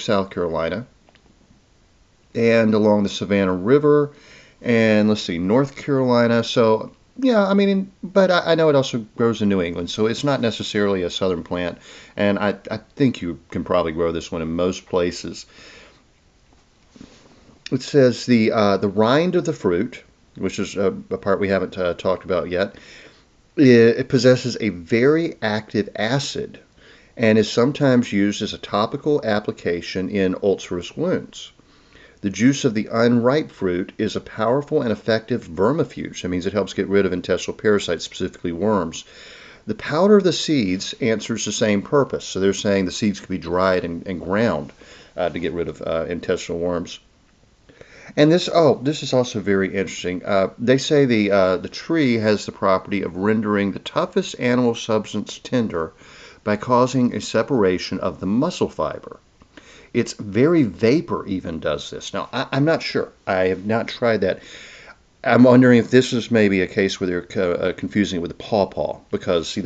South Carolina, and along the Savannah River, and let's see, North Carolina. So yeah, I mean, but I know it also grows in New England, so it's not necessarily a southern plant. And I think you can probably grow this one in most places. It says the rind of the fruit, which is a part we haven't talked about yet. It possesses a very active acid and is sometimes used as a topical application in ulcerous wounds. The juice of the unripe fruit is a powerful and effective vermifuge. That means it helps get rid of intestinal parasites, specifically worms. The powder of the seeds answers the same purpose. So they're saying the seeds could be dried and ground to get rid of intestinal worms. And this is also very interesting. They say the tree has the property of rendering the toughest animal substance tender by causing a separation of the muscle fiber. Its very vapor even does this. Now, I'm not sure. I have not tried that. I'm wondering if this is maybe a case where they're confusing it with the pawpaw, because see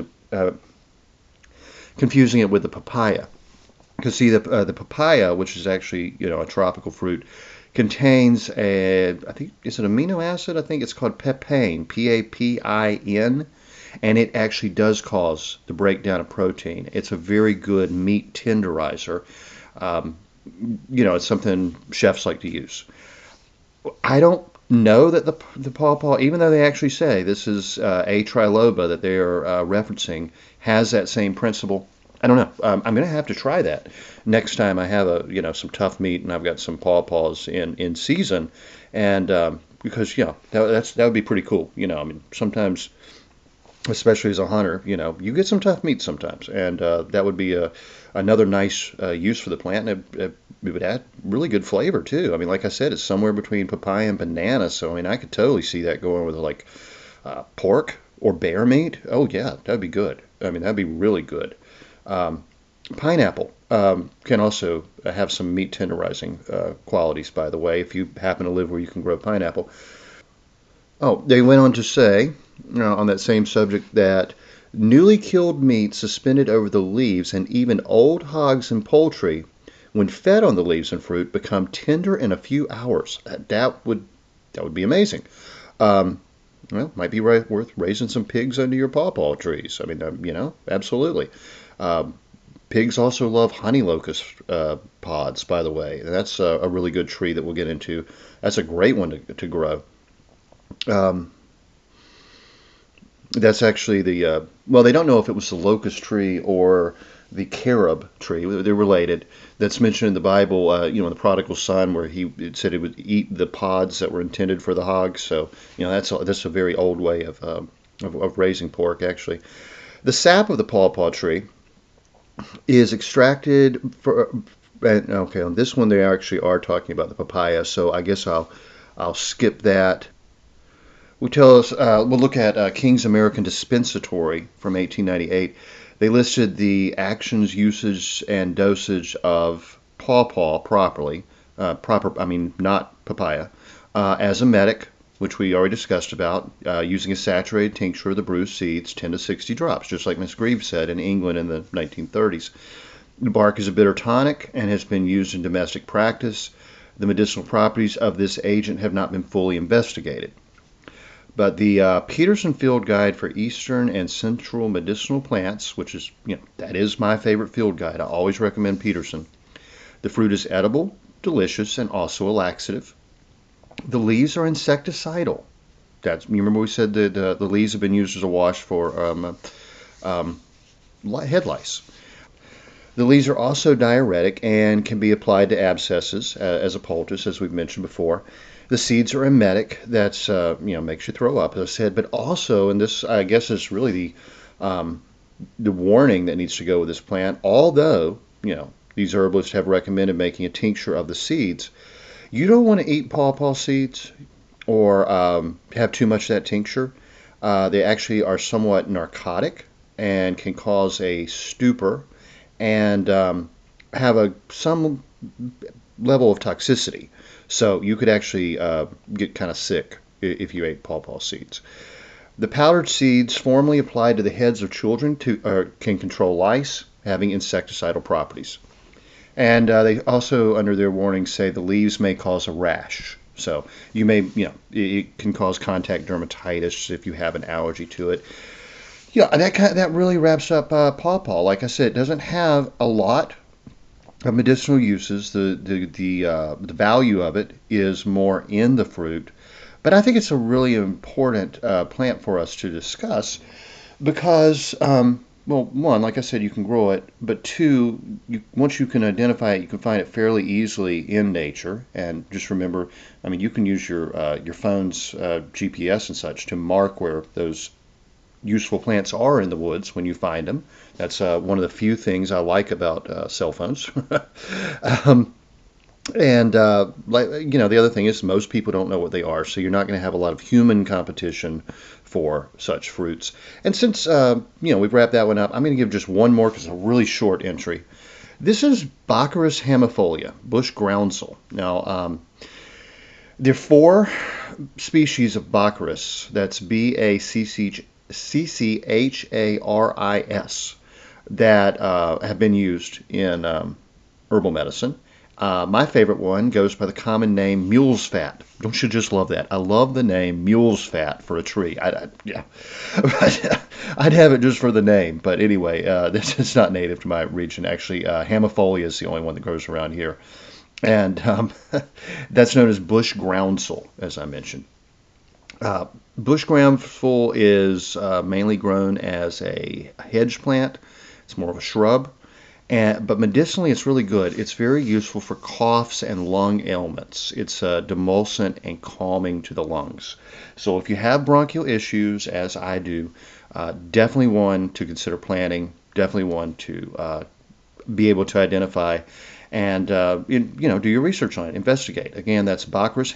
confusing it with the papaya. Because see the papaya, which is actually a tropical fruit, contains I think it's an amino acid. I think it's called papain, Papin, and it actually does cause the breakdown of protein. It's a very good meat tenderizer. Um, it's something chefs like to use. I don't know that the pawpaw, even though they actually say this is a triloba that they are referencing, has that same principle. I don't know. I'm going to have to try that next time I have some tough meat and I've got some pawpaws in season, and because that would be pretty cool. I mean sometimes, especially as a hunter, you get some tough meat sometimes, and that would be another nice use for the plant, and it would add really good flavor too. I mean, like I said, it's somewhere between papaya and banana, so I mean, I could totally see that going with like pork or bear meat. Oh yeah, that'd be good. I mean, that'd be really good. Um, Pineapple can also have some meat tenderizing qualities, by the way, if you happen to live where you can grow pineapple. Oh, they went on to say, on that same subject, that newly killed meat suspended over the leaves and even old hogs and poultry, when fed on the leaves and fruit, become tender in a few hours. That would be amazing. Um, well, might be worth raising some pigs under your pawpaw trees. I mean, absolutely. Um, Pigs also love honey locust pods, by the way. And that's a really good tree that we'll get into. That's a great one to grow. Um, that's actually well, they don't know if it was the locust tree or the carob tree. They're related. That's mentioned in the Bible, in the prodigal son, where it said it would eat the pods that were intended for the hogs. So, that's a very old way of raising pork, actually. The sap of the pawpaw tree is extracted for. Okay, on this one they actually are talking about the papaya, so I guess I'll skip that. We'll look at King's American Dispensatory from 1898. They listed the actions, usage, and dosage of pawpaw I mean not papaya, as a medic, which we already discussed about, using a saturated tincture of the bruised seeds, 10 to 60 drops, just like Miss Greaves said in England in the 1930s. The bark is a bitter tonic and has been used in domestic practice. The medicinal properties of this agent have not been fully investigated. But the Peterson Field Guide for Eastern and Central Medicinal Plants, which is, that is my favorite field guide. I always recommend Peterson. The fruit is edible, delicious, and also a laxative. The leaves are insecticidal. You remember we said that the leaves have been used as a wash for head lice. The leaves are also diuretic and can be applied to abscesses as a poultice, as we've mentioned before. The seeds are emetic. That's makes you throw up, as I said. But also, and this I guess is really the warning that needs to go with this plant. Although these herbalists have recommended making a tincture of the seeds, you don't want to eat pawpaw seeds or have too much of that tincture. They actually are somewhat narcotic and can cause a stupor and have some level of toxicity. So you could actually get kind of sick if you ate pawpaw seeds. The powdered seeds formerly applied to the heads of children can control lice, having insecticidal properties. And they also, under their warning, say the leaves may cause a rash. So you may, it can cause contact dermatitis if you have an allergy to it. Yeah, that really wraps up pawpaw. Like I said, it doesn't have a lot of medicinal uses. The value of it is more in the fruit, but I think it's a really important plant for us to discuss because, well, one, like I said, you can grow it, but two, once you can identify it, you can find it fairly easily in nature. And just remember, I mean, you can use your phone's GPS and such to mark where those useful plants are in the woods when you find them. That's one of the few things I like about cell phones. And the other thing is most people don't know what they are, so you're not going to have a lot of human competition for such fruits. And since we've wrapped that one up, I'm going to give just one more because it's a really short entry. This is Baccharis hemifolia, bush groundsel. Now, there are 4 species of Baccharis. That's Baccharis that have been used in herbal medicine. My favorite one goes by the common name mule's fat. Don't you just love that? I love the name mule's fat for a tree. Yeah, I'd have it just for the name. But anyway, this is not native to my region. Actually, hemifolia is the only one that grows around here, and that's known as bush groundsel, as I mentioned. Bush groundsel is mainly grown as a hedge plant. It's more of a shrub. But medicinally, it's really good. It's very useful for coughs and lung ailments. It's demulcent and calming to the lungs. So if you have bronchial issues, as I do, definitely one to consider planting. Definitely one to be able to identify and do your research on it. Investigate. Again, that's Baccharis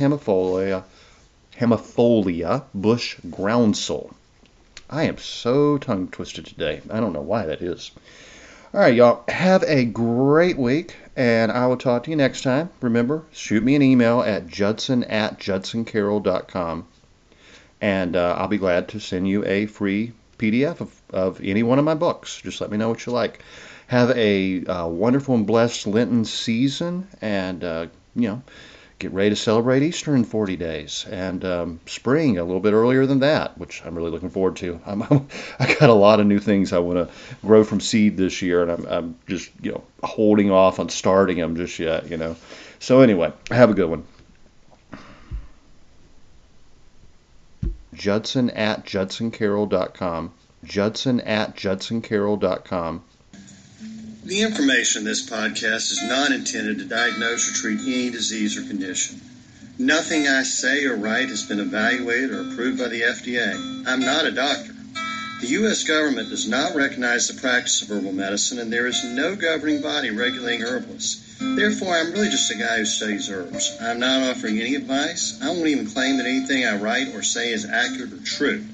hemifolia bush groundsel. I am so tongue twisted today. I don't know why that is. All right, y'all, have a great week, and I will talk to you next time. Remember, shoot me an email at judson@judsoncarroll.com, and I'll be glad to send you a free PDF of any one of my books. Just let me know what you like. Have a wonderful and blessed Lenten season, and, get ready to celebrate Easter in 40 days, and spring a little bit earlier than that, which I'm really looking forward to. I got a lot of new things I want to grow from seed this year, and I'm just holding off on starting them just yet. So anyway, have a good one. Judson@judsoncarroll.com. Judson@judsoncarroll.com. The information in this podcast is not intended to diagnose or treat any disease or condition. Nothing I say or write has been evaluated or approved by the FDA. I'm not a doctor. The U.S. government does not recognize the practice of herbal medicine, and there is no governing body regulating herbalists. Therefore, I'm really just a guy who studies herbs. I'm not offering any advice. I won't even claim that anything I write or say is accurate or true.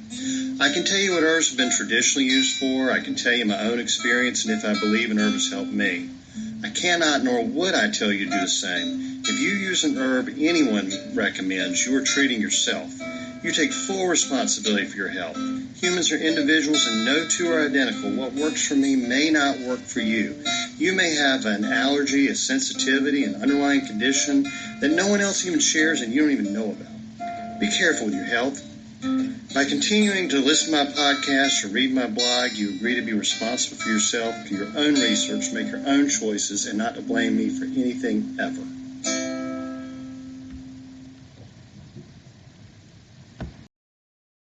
I can tell you what herbs have been traditionally used for. I can tell you my own experience and if I believe an herb has helped me. I cannot nor would I tell you to do the same. If you use an herb anyone recommends, you are treating yourself. You take full responsibility for your health. Humans are individuals and no two are identical. What works for me may not work for you. You may have an allergy, a sensitivity, an underlying condition that no one else even shares and you don't even know about. Be careful with your health. By continuing to listen to my podcast or read my blog, you agree to be responsible for yourself, do your own research, make your own choices, and not to blame me for anything ever.